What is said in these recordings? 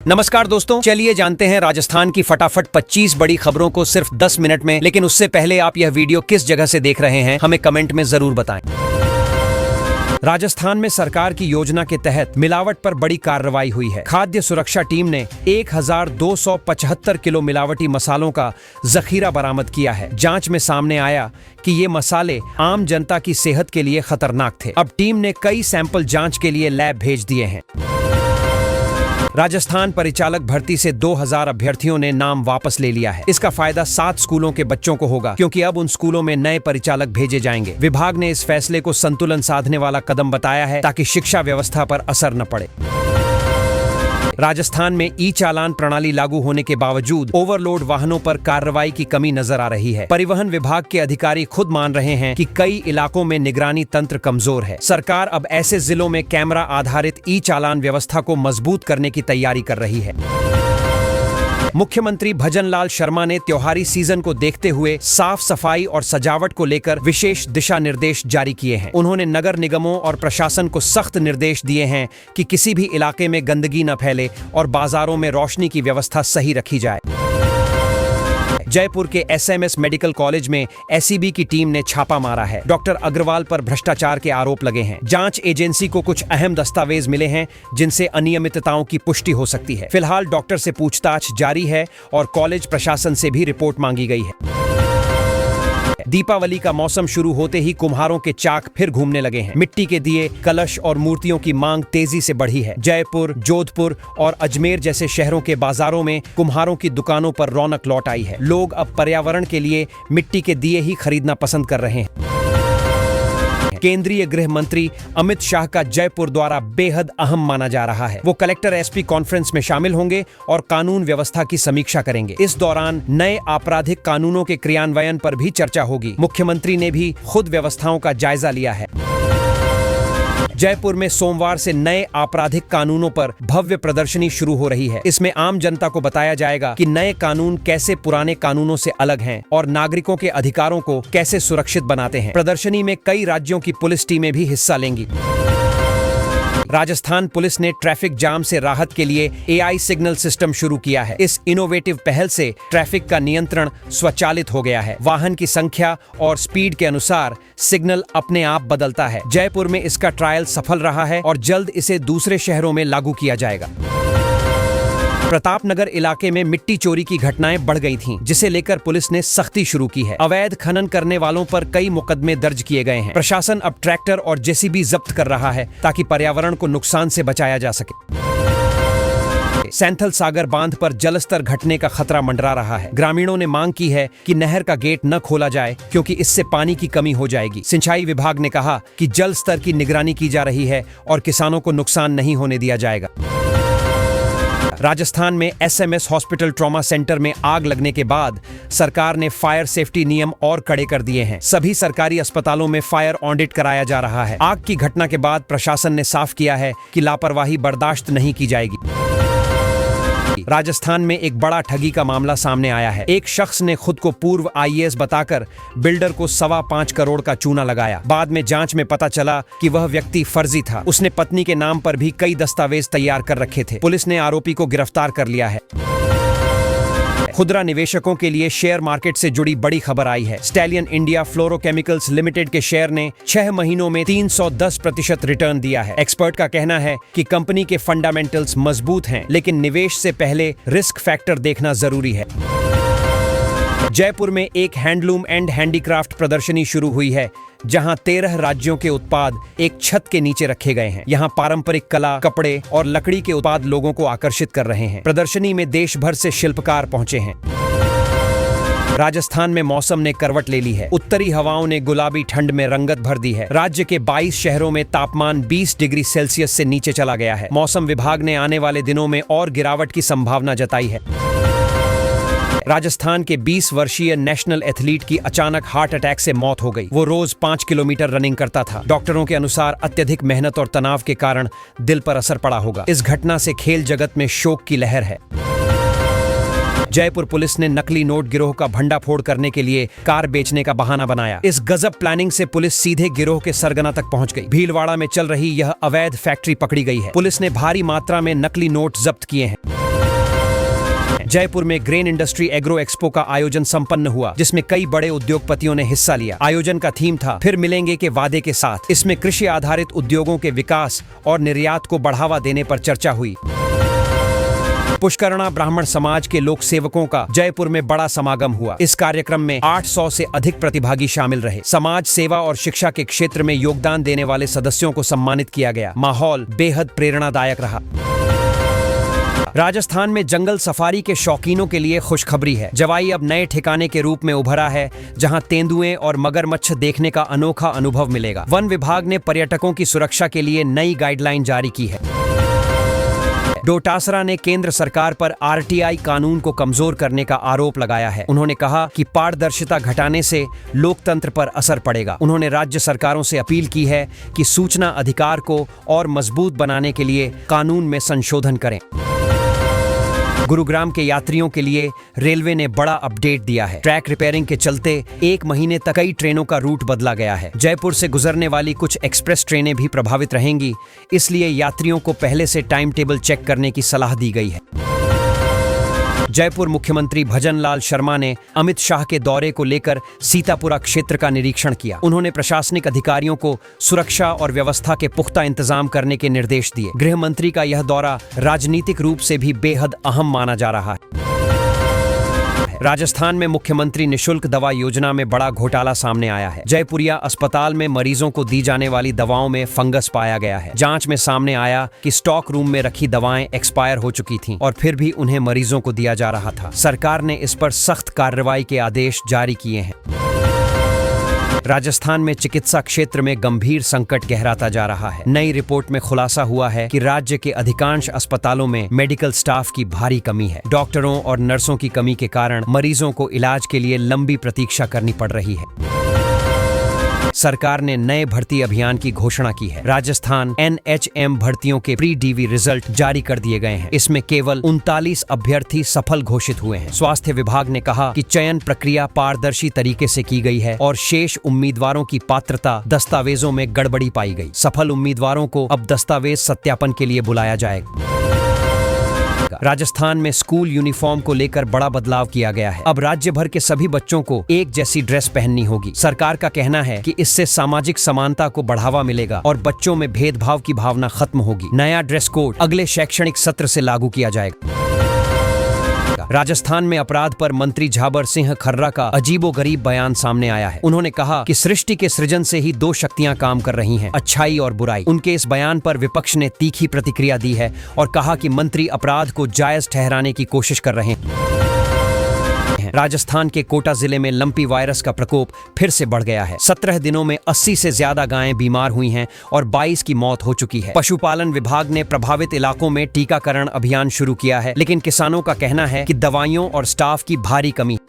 नमस्कार दोस्तों, चलिए जानते हैं राजस्थान की फटाफट 25 बड़ी खबरों को सिर्फ 10 मिनट में। लेकिन उससे पहले आप यह वीडियो किस जगह से देख रहे हैं हमें कमेंट में जरूर बताएं। राजस्थान में सरकार की योजना के तहत मिलावट पर बड़ी कार्रवाई हुई है। खाद्य सुरक्षा टीम ने 1275 किलो मिलावटी मसालों का जखीरा बरामद किया है। जांच में सामने आया कि ये मसाले आम जनता की सेहत के लिए खतरनाक थे। अब टीम ने कई सैंपल जांच के लिए लैब भेज दिए हैं। राजस्थान परिचालक भर्ती से 2000 अभ्यर्थियों ने नाम वापस ले लिया है। इसका फायदा 7 स्कूलों के बच्चों को होगा, क्योंकि अब उन स्कूलों में नए परिचालक भेजे जाएंगे। विभाग ने इस फैसले को संतुलन साधने वाला कदम बताया है, ताकि शिक्षा व्यवस्था पर असर न पड़े। राजस्थान में ई चालान प्रणाली लागू होने के बावजूद ओवरलोड वाहनों पर कार्रवाई की कमी नजर आ रही है। परिवहन विभाग के अधिकारी खुद मान रहे हैं कि कई इलाकों में निगरानी तंत्र कमजोर है। सरकार अब ऐसे जिलों में कैमरा आधारित ई चालान व्यवस्था को मजबूत करने की तैयारी कर रही है। मुख्यमंत्री भजनलाल शर्मा ने त्योहारी सीजन को देखते हुए साफ सफाई और सजावट को लेकर विशेष दिशा निर्देश जारी किए हैं। उन्होंने नगर निगमों और प्रशासन को सख्त निर्देश दिए हैं कि किसी भी इलाके में गंदगी न फैले और बाजारों में रोशनी की व्यवस्था सही रखी जाए। जयपुर के एसएमएस मेडिकल कॉलेज में एसीबी की टीम ने छापा मारा है। डॉक्टर अग्रवाल पर भ्रष्टाचार के आरोप लगे हैं। जांच एजेंसी को कुछ अहम दस्तावेज मिले हैं, जिनसे अनियमितताओं की पुष्टि हो सकती है। फिलहाल डॉक्टर से पूछताछ जारी है और कॉलेज प्रशासन से भी रिपोर्ट मांगी गई है। दीपावली का मौसम शुरू होते ही कुम्हारों के चाक फिर घूमने लगे हैं। मिट्टी के दिए, कलश और मूर्तियों की मांग तेजी से बढ़ी है। जयपुर, जोधपुर और अजमेर जैसे शहरों के बाजारों में कुम्हारों की दुकानों पर रौनक लौट आई है। लोग अब पर्यावरण के लिए मिट्टी के दिए ही खरीदना पसंद कर रहे हैं। केंद्रीय गृह मंत्री अमित शाह का जयपुर दौरा बेहद अहम माना जा रहा है। वो कलेक्टर एसपी कॉन्फ्रेंस में शामिल होंगे और कानून व्यवस्था की समीक्षा करेंगे। इस दौरान नए आपराधिक कानूनों के क्रियान्वयन पर भी चर्चा होगी। मुख्यमंत्री ने भी खुद व्यवस्थाओं का जायजा लिया है। जयपुर में सोमवार से नए आपराधिक कानूनों पर भव्य प्रदर्शनी शुरू हो रही है। इसमें आम जनता को बताया जाएगा कि नए कानून कैसे पुराने कानूनों से अलग हैं और नागरिकों के अधिकारों को कैसे सुरक्षित बनाते हैं। प्रदर्शनी में कई राज्यों की पुलिस टीमें भी हिस्सा लेंगी। राजस्थान पुलिस ने ट्रैफिक जाम से राहत के लिए एआई सिग्नल सिस्टम शुरू किया है। इस इनोवेटिव पहल से ट्रैफिक का नियंत्रण स्वचालित हो गया है। वाहन की संख्या और स्पीड के अनुसार सिग्नल अपने आप बदलता है। जयपुर में इसका ट्रायल सफल रहा है और जल्द इसे दूसरे शहरों में लागू किया जाएगा। प्रतापनगर इलाके में मिट्टी चोरी की घटनाएं बढ़ गई थीं, जिसे लेकर पुलिस ने सख्ती शुरू की है। अवैध खनन करने वालों पर कई मुकदमे दर्ज किए गए हैं। प्रशासन अब ट्रैक्टर और जेसीबी जब्त कर रहा है, ताकि पर्यावरण को नुकसान से बचाया जा सके। सैंथल सागर बांध पर जलस्तर घटने का खतरा मंडरा रहा है। ग्रामीणों ने मांग की है कि नहर का गेट न खोला जाए, क्योंकि इससे पानी की कमी हो जाएगी। सिंचाई विभाग ने कहा कि जल स्तर की निगरानी की जा रही है और किसानों को नुकसान नहीं होने दिया जाएगा। राजस्थान में एसएमएस हॉस्पिटल ट्रॉमा सेंटर में आग लगने के बाद सरकार ने फायर सेफ्टी नियम और कड़े कर दिए हैं। सभी सरकारी अस्पतालों में फायर ऑडिट कराया जा रहा है। आग की घटना के बाद प्रशासन ने साफ किया है कि लापरवाही बर्दाश्त नहीं की जाएगी। राजस्थान में एक बड़ा ठगी का मामला सामने आया है। एक शख्स ने खुद को पूर्व आईएएस बताकर बिल्डर को 5.25 करोड़ का चूना लगाया। बाद में जांच में पता चला कि वह व्यक्ति फर्जी था। उसने पत्नी के नाम पर भी कई दस्तावेज तैयार कर रखे थे। पुलिस ने आरोपी को गिरफ्तार कर लिया है। खुदरा निवेशकों के लिए शेयर मार्केट से जुड़ी बड़ी खबर आई है। स्टैलियन इंडिया फ्लोरोकेमिकल्स लिमिटेड के शेयर ने 6 महीनों में 310% रिटर्न दिया है। एक्सपर्ट का कहना है कि कंपनी के फंडामेंटल्स मजबूत हैं, लेकिन निवेश से पहले रिस्क फैक्टर देखना जरूरी है। जयपुर में एक हैंडलूम एंड हैंडीक्राफ्ट प्रदर्शनी शुरू हुई है, जहां 13 राज्यों के उत्पाद एक छत के नीचे रखे गए हैं। यहां पारंपरिक कला, कपड़े और लकड़ी के उत्पाद लोगों को आकर्षित कर रहे हैं। प्रदर्शनी में देश भर से शिल्पकार पहुंचे हैं। राजस्थान में मौसम ने करवट ले ली है। उत्तरी हवाओं ने गुलाबी ठंड में रंगत भर दी है। राज्य के 22 शहरों में तापमान 20 डिग्री सेल्सियस से नीचे चला गया है। मौसम विभाग ने आने वाले दिनों में और गिरावट की संभावना जताई है। राजस्थान के 20 वर्षीय नेशनल एथलीट की अचानक हार्ट अटैक से मौत हो गई। वो रोज 5 किलोमीटर रनिंग करता था। डॉक्टरों के अनुसार अत्यधिक मेहनत और तनाव के कारण दिल पर असर पड़ा होगा। इस घटना से खेल जगत में शोक की लहर है। जयपुर पुलिस ने नकली नोट गिरोह का भंडाफोड़ करने के लिए कार बेचने का बहाना बनाया। इस गजब प्लानिंग से पुलिस सीधे गिरोह के सरगना तक पहुंच गई। भीलवाड़ा में चल रही यह अवैध फैक्ट्री पकड़ी गई है। पुलिस ने भारी मात्रा में नकली नोट जब्त किए हैं। जयपुर में ग्रेन इंडस्ट्री एग्रो एक्सपो का आयोजन संपन्न हुआ, जिसमें कई बड़े उद्योगपतियों ने हिस्सा लिया। आयोजन का थीम था फिर मिलेंगे के वादे के साथ। इसमें कृषि आधारित उद्योगों के विकास और निर्यात को बढ़ावा देने पर चर्चा हुई। पुष्करणा ब्राह्मण समाज के लोक सेवकों का जयपुर में बड़ा समागम हुआ। इस कार्यक्रम में 800 से अधिक प्रतिभागी शामिल रहे। समाज सेवा और शिक्षा के क्षेत्र में योगदान देने वाले सदस्यों को सम्मानित किया गया। माहौल बेहद प्रेरणादायक रहा। राजस्थान में जंगल सफारी के शौकीनों के लिए खुशखबरी है। जवाई अब नए ठिकाने के रूप में उभरा है, जहां तेंदुए और मगरमच्छ देखने का अनोखा अनुभव मिलेगा। वन विभाग ने पर्यटकों की सुरक्षा के लिए नई गाइडलाइन जारी की है। डोटासरा ने केंद्र सरकार पर आरटीआई कानून को कमजोर करने का आरोप लगाया है। उन्होंने कहा कि पारदर्शिता घटाने से लोकतंत्र पर असर पड़ेगा। उन्होंने राज्य सरकारों से अपील की है कि सूचना अधिकार को और मजबूत बनाने के लिए कानून में संशोधन करें। गुरुग्राम के यात्रियों के लिए रेलवे ने बड़ा अपडेट दिया है। ट्रैक रिपेयरिंग के चलते 1 महीने तक कई ट्रेनों का रूट बदला गया है। जयपुर से गुजरने वाली कुछ एक्सप्रेस ट्रेनें भी प्रभावित रहेंगी, इसलिए यात्रियों को पहले से टाइम टेबल चेक करने की सलाह दी गई है। जयपुर मुख्यमंत्री भजनलाल शर्मा ने अमित शाह के दौरे को लेकर सीतापुरा क्षेत्र का निरीक्षण किया। उन्होंने प्रशासनिक अधिकारियों को सुरक्षा और व्यवस्था के पुख्ता इंतजाम करने के निर्देश दिए। गृह मंत्री का यह दौरा राजनीतिक रूप से भी बेहद अहम माना जा रहा है। राजस्थान में मुख्यमंत्री निशुल्क दवा योजना में बड़ा घोटाला सामने आया है। जयपुरिया अस्पताल में मरीजों को दी जाने वाली दवाओं में फंगस पाया गया है। जांच में सामने आया कि स्टॉक रूम में रखी दवाएं एक्सपायर हो चुकी थीं और फिर भी उन्हें मरीजों को दिया जा रहा था। सरकार ने इस पर सख्त कार्रवाई के आदेश जारी किए हैं। राजस्थान में चिकित्सा क्षेत्र में गंभीर संकट गहराता जा रहा है। नई रिपोर्ट में खुलासा हुआ है कि राज्य के अधिकांश अस्पतालों में मेडिकल स्टाफ की भारी कमी है। डॉक्टरों और नर्सों की कमी के कारण मरीजों को इलाज के लिए लंबी प्रतीक्षा करनी पड़ रही है। सरकार ने नए भर्ती अभियान की घोषणा की है। राजस्थान NHM भर्तियों के प्री डीवी रिजल्ट जारी कर दिए गए हैं। इसमें केवल 39 अभ्यर्थी सफल घोषित हुए हैं। स्वास्थ्य विभाग ने कहा कि चयन प्रक्रिया पारदर्शी तरीके से की गई है और शेष उम्मीदवारों की पात्रता दस्तावेजों में गड़बड़ी पाई गई। सफल उम्मीदवारों को अब दस्तावेज सत्यापन के लिए बुलाया जाएगा। राजस्थान में स्कूल यूनिफॉर्म को लेकर बड़ा बदलाव किया गया है। अब राज्य भर के सभी बच्चों को एक जैसी ड्रेस पहननी होगी। सरकार का कहना है कि इससे सामाजिक समानता को बढ़ावा मिलेगा और बच्चों में भेदभाव की भावना खत्म होगी। नया ड्रेस कोड अगले शैक्षणिक सत्र से लागू किया जाएगा। राजस्थान में अपराध पर मंत्री झाबर सिंह खर्रा का अजीबोगरीब बयान सामने आया है। उन्होंने कहा कि सृष्टि के सृजन से ही 2 शक्तियां काम कर रही हैं, अच्छाई और बुराई। उनके इस बयान पर विपक्ष ने तीखी प्रतिक्रिया दी है और कहा कि मंत्री अपराध को जायज ठहराने की कोशिश कर रहे हैं। राजस्थान के कोटा जिले में लंपी वायरस का प्रकोप फिर से बढ़ गया है। 17 दिनों में 80 से ज्यादा गायें बीमार हुई हैं और 22 की मौत हो चुकी है। पशुपालन विभाग ने प्रभावित इलाकों में टीकाकरण अभियान शुरू किया है, लेकिन किसानों का कहना है कि दवाइयों और स्टाफ की भारी कमी।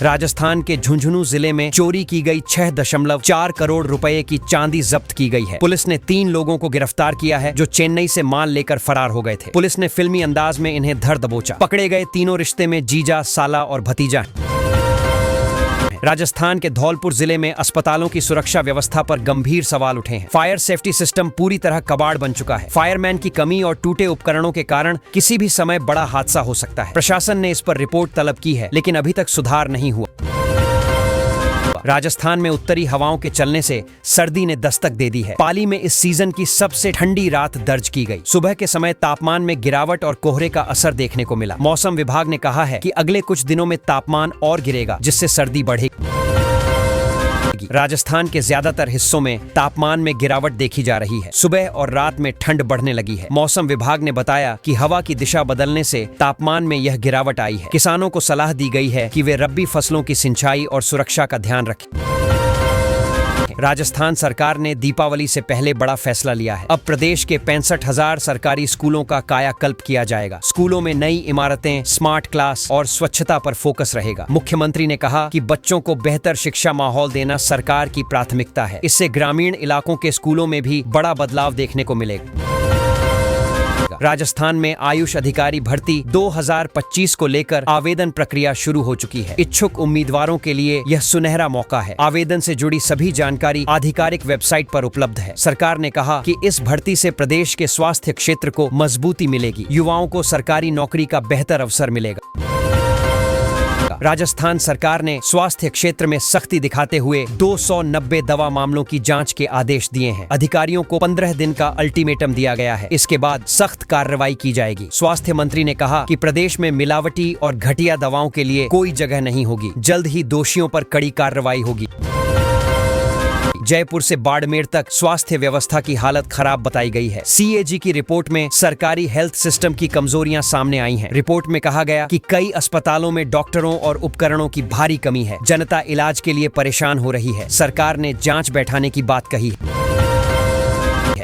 राजस्थान के झुंझुनू जिले में चोरी की गई 6.4 करोड़ रुपए की चांदी जब्त की गई है। पुलिस ने 3 लोगों को गिरफ्तार किया है जो चेन्नई से माल लेकर फरार हो गए थे। पुलिस ने फिल्मी अंदाज में इन्हें धर दबोचा। पकड़े गए तीनों रिश्ते में जीजा, साला और भतीजा। राजस्थान के धौलपुर जिले में अस्पतालों की सुरक्षा व्यवस्था पर गंभीर सवाल उठे हैं। फायर सेफ्टी सिस्टम पूरी तरह कबाड़ बन चुका है। फायरमैन की कमी और टूटे उपकरणों के कारण किसी भी समय बड़ा हादसा हो सकता है। प्रशासन ने इस पर रिपोर्ट तलब की है, लेकिन अभी तक सुधार नहीं हुआ। राजस्थान में उत्तरी हवाओं के चलने से सर्दी ने दस्तक दे दी है। पाली में इस सीजन की सबसे ठंडी रात दर्ज की गई। सुबह के समय तापमान में गिरावट और कोहरे का असर देखने को मिला। मौसम विभाग ने कहा है कि अगले कुछ दिनों में तापमान और गिरेगा, जिससे सर्दी बढ़ेगी। राजस्थान के ज्यादातर हिस्सों में तापमान में गिरावट देखी जा रही है। सुबह और रात में ठंड बढ़ने लगी है। मौसम विभाग ने बताया कि हवा की दिशा बदलने से तापमान में यह गिरावट आई है। किसानों को सलाह दी गई है कि वे रब्बी फसलों की सिंचाई और सुरक्षा का ध्यान रखें। राजस्थान सरकार ने दीपावली से पहले बड़ा फैसला लिया है। अब प्रदेश के 65,000 सरकारी स्कूलों का कायाकल्प किया जाएगा। स्कूलों में नई इमारतें, स्मार्ट क्लास और स्वच्छता पर फोकस रहेगा। मुख्यमंत्री ने कहा कि बच्चों को बेहतर शिक्षा माहौल देना सरकार की प्राथमिकता है। इससे ग्रामीण इलाकों के स्कूलों में भी बड़ा बदलाव देखने को मिलेगा। होगा। राजस्थान में आयुष अधिकारी भर्ती 2025 को लेकर आवेदन प्रक्रिया शुरू हो चुकी है। इच्छुक उम्मीदवारों के लिए यह सुनहरा मौका है। आवेदन से जुड़ी सभी जानकारी आधिकारिक वेबसाइट पर उपलब्ध है। सरकार ने कहा कि इस भर्ती से प्रदेश के स्वास्थ्य क्षेत्र को मजबूती मिलेगी, युवाओं को सरकारी नौकरी का बेहतर अवसर मिलेगा। राजस्थान सरकार ने स्वास्थ्य क्षेत्र में सख्ती दिखाते हुए 290 दवा मामलों की जांच के आदेश दिए हैं। अधिकारियों को 15 दिन का अल्टीमेटम दिया गया है। इसके बाद सख्त कार्रवाई की जाएगी। स्वास्थ्य मंत्री ने कहा कि प्रदेश में मिलावटी और घटिया दवाओं के लिए कोई जगह नहीं होगी। जल्द ही दोषियों पर कड़ी कार्रवाई होगी। जयपुर से बाड़मेर तक स्वास्थ्य व्यवस्था की हालत खराब बताई गई है। सीएजी की रिपोर्ट में सरकारी हेल्थ सिस्टम की कमजोरियां सामने आई हैं। रिपोर्ट में कहा गया कि कई अस्पतालों में डॉक्टरों और उपकरणों की भारी कमी है। जनता इलाज के लिए परेशान हो रही है। सरकार ने जांच बैठाने की बात कही है।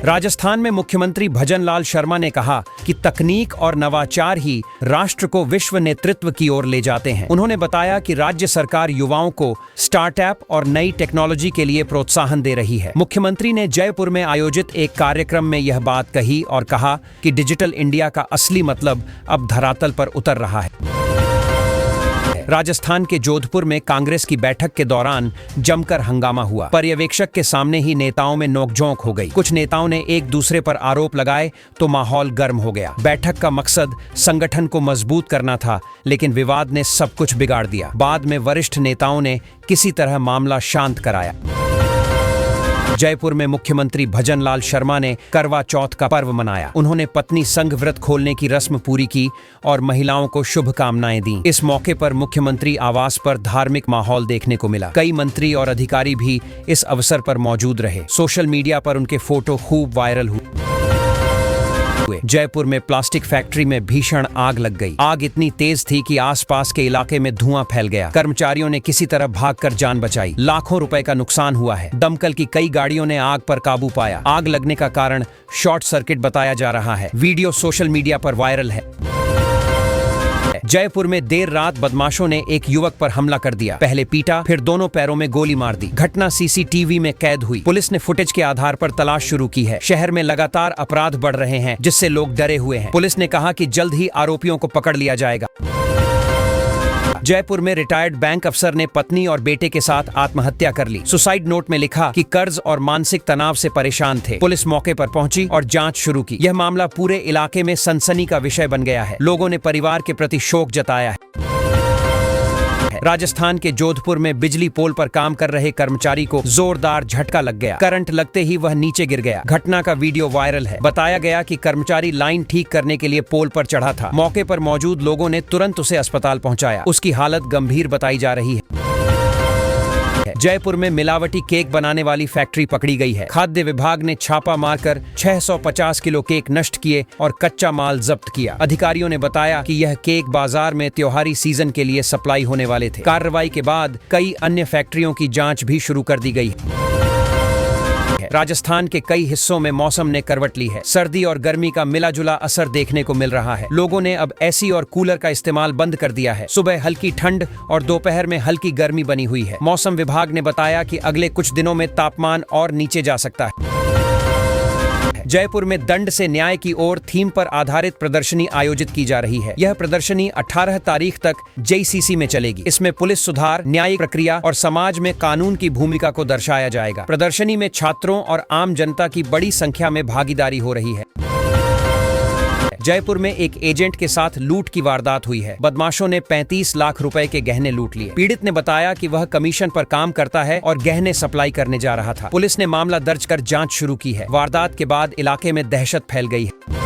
राजस्थान में मुख्यमंत्री भजनलाल शर्मा ने कहा कि तकनीक और नवाचार ही राष्ट्र को विश्व नेतृत्व की ओर ले जाते हैं। उन्होंने बताया कि राज्य सरकार युवाओं को स्टार्टअप और नई टेक्नोलॉजी के लिए प्रोत्साहन दे रही है। मुख्यमंत्री ने जयपुर में आयोजित एक कार्यक्रम में यह बात कही और कहा कि डिजिटल इंडिया का असली मतलब अब धरातल पर उतर रहा है। राजस्थान के जोधपुर में कांग्रेस की बैठक के दौरान जमकर हंगामा हुआ। पर्यवेक्षक के सामने ही नेताओं में नोकझोंक हो गई। कुछ नेताओं ने एक दूसरे पर आरोप लगाए तो माहौल गर्म हो गया। बैठक का मकसद संगठन को मजबूत करना था, लेकिन विवाद ने सब कुछ बिगाड़ दिया। बाद में वरिष्ठ नेताओं ने किसी तरह मामला शांत कराया। जयपुर में मुख्यमंत्री भजनलाल शर्मा ने करवा चौथ का पर्व मनाया। उन्होंने पत्नी संघ व्रत खोलने की रस्म पूरी की और महिलाओं को शुभकामनाएं दी। इस मौके पर मुख्यमंत्री आवास पर धार्मिक माहौल देखने को मिला। कई मंत्री और अधिकारी भी इस अवसर पर मौजूद रहे। सोशल मीडिया पर उनके फोटो खूब वायरल हुए। जयपुर में प्लास्टिक फैक्ट्री में भीषण आग लग गई। आग इतनी तेज थी कि आसपास के इलाके में धुआं फैल गया। कर्मचारियों ने किसी तरह भागकर जान बचाई। लाखों रुपए का नुकसान हुआ है। दमकल की कई गाड़ियों ने आग पर काबू पाया। आग लगने का कारण शॉर्ट सर्किट बताया जा रहा है। वीडियो सोशल मीडिया पर वायरल है। जयपुर में देर रात बदमाशों ने एक युवक पर हमला कर दिया। पहले पीटा, फिर दोनों पैरों में गोली मार दी। घटना सीसीटीवी में कैद हुई। पुलिस ने फुटेज के आधार पर तलाश शुरू की है। शहर में लगातार अपराध बढ़ रहे हैं, जिससे लोग डरे हुए हैं। पुलिस ने कहा कि जल्द ही आरोपियों को पकड़ लिया जाएगा। जयपुर में रिटायर्ड बैंक अफसर ने पत्नी और बेटे के साथ आत्महत्या कर ली। सुसाइड नोट में लिखा कि कर्ज और मानसिक तनाव से परेशान थे। पुलिस मौके पर पहुंची और जांच शुरू की। यह मामला पूरे इलाके में सनसनी का विषय बन गया है। लोगों ने परिवार के प्रति शोक जताया है। राजस्थान के जोधपुर में बिजली पोल पर काम कर रहे कर्मचारी को जोरदार झटका लग गया। करंट लगते ही वह नीचे गिर गया। घटना का वीडियो वायरल है। बताया गया कि कर्मचारी लाइन ठीक करने के लिए पोल पर चढ़ा था। मौके पर मौजूद लोगों ने तुरंत उसे अस्पताल पहुंचाया। उसकी हालत गंभीर बताई जा रही है। जयपुर में मिलावटी केक बनाने वाली फैक्ट्री पकड़ी गई है। खाद्य विभाग ने छापा मारकर 650 किलो केक नष्ट किए और कच्चा माल जब्त किया। अधिकारियों ने बताया कि यह केक बाजार में त्योहारी सीजन के लिए सप्लाई होने वाले थे। कार्रवाई के बाद कई अन्य फैक्ट्रियों की जांच भी शुरू कर दी गई है। राजस्थान के कई हिस्सों में मौसम ने करवट ली है। सर्दी और गर्मी का मिला जुला असर देखने को मिल रहा है। लोगों ने अब एसी और कूलर का इस्तेमाल बंद कर दिया है। सुबह हल्की ठंड और दोपहर में हल्की गर्मी बनी हुई है। मौसम विभाग ने बताया कि अगले कुछ दिनों में तापमान और नीचे जा सकता है। जयपुर में दंड से न्याय की ओर थीम पर आधारित प्रदर्शनी आयोजित की जा रही है। यह प्रदर्शनी 18 तारीख तक जेसीसी में चलेगी। इसमें पुलिस सुधार, न्यायिक प्रक्रिया और समाज में कानून की भूमिका को दर्शाया जाएगा। प्रदर्शनी में छात्रों और आम जनता की बड़ी संख्या में भागीदारी हो रही है। जयपुर में एक एजेंट के साथ लूट की वारदात हुई है। बदमाशों ने 35 लाख रुपए के गहने लूट लिए। पीड़ित ने बताया कि वह कमीशन पर काम करता है और गहने सप्लाई करने जा रहा था। पुलिस ने मामला दर्ज कर जांच शुरू की है। वारदात के बाद इलाके में दहशत फैल गई है।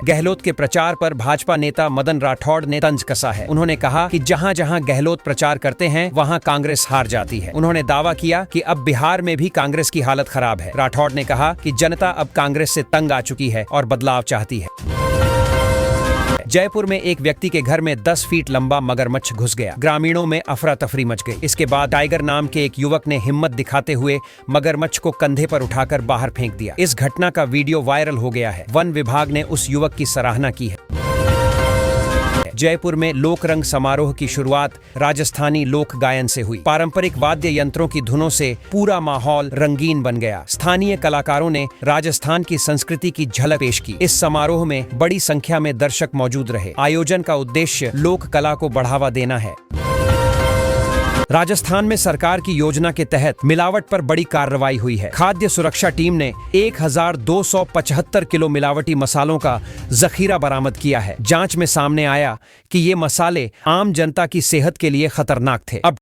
गहलोत के प्रचार पर भाजपा नेता मदन राठौड़ ने तंज कसा है। उन्होंने कहा कि जहां जहां गहलोत प्रचार करते हैं वहां कांग्रेस हार जाती है। उन्होंने दावा किया कि अब बिहार में भी कांग्रेस की हालत खराब है। राठौड़ ने कहा कि जनता अब कांग्रेस से तंग आ चुकी है और बदलाव चाहती है। जयपुर में एक व्यक्ति के घर में 10 फीट लंबा मगरमच्छ घुस गया। ग्रामीणों में अफरा तफरी मच गई। इसके बाद टाइगर नाम के एक युवक ने हिम्मत दिखाते हुए मगरमच्छ को कंधे पर उठाकर बाहर फेंक दिया। इस घटना का वीडियो वायरल हो गया है। वन विभाग ने उस युवक की सराहना की है। जयपुर में लोक रंग समारोह की शुरुआत राजस्थानी लोक गायन से हुई। पारंपरिक वाद्य यंत्रों की धुनों से पूरा माहौल रंगीन बन गया। स्थानीय कलाकारों ने राजस्थान की संस्कृति की झलक पेश की। इस समारोह में बड़ी संख्या में दर्शक मौजूद रहे। आयोजन का उद्देश्य लोक कला को बढ़ावा देना है। राजस्थान में सरकार की योजना के तहत मिलावट पर बड़ी कार्रवाई हुई है। खाद्य सुरक्षा टीम ने 1275 किलो मिलावटी मसालों का जखीरा बरामद किया है। जांच में सामने आया कि ये मसाले आम जनता की सेहत के लिए खतरनाक थे। अब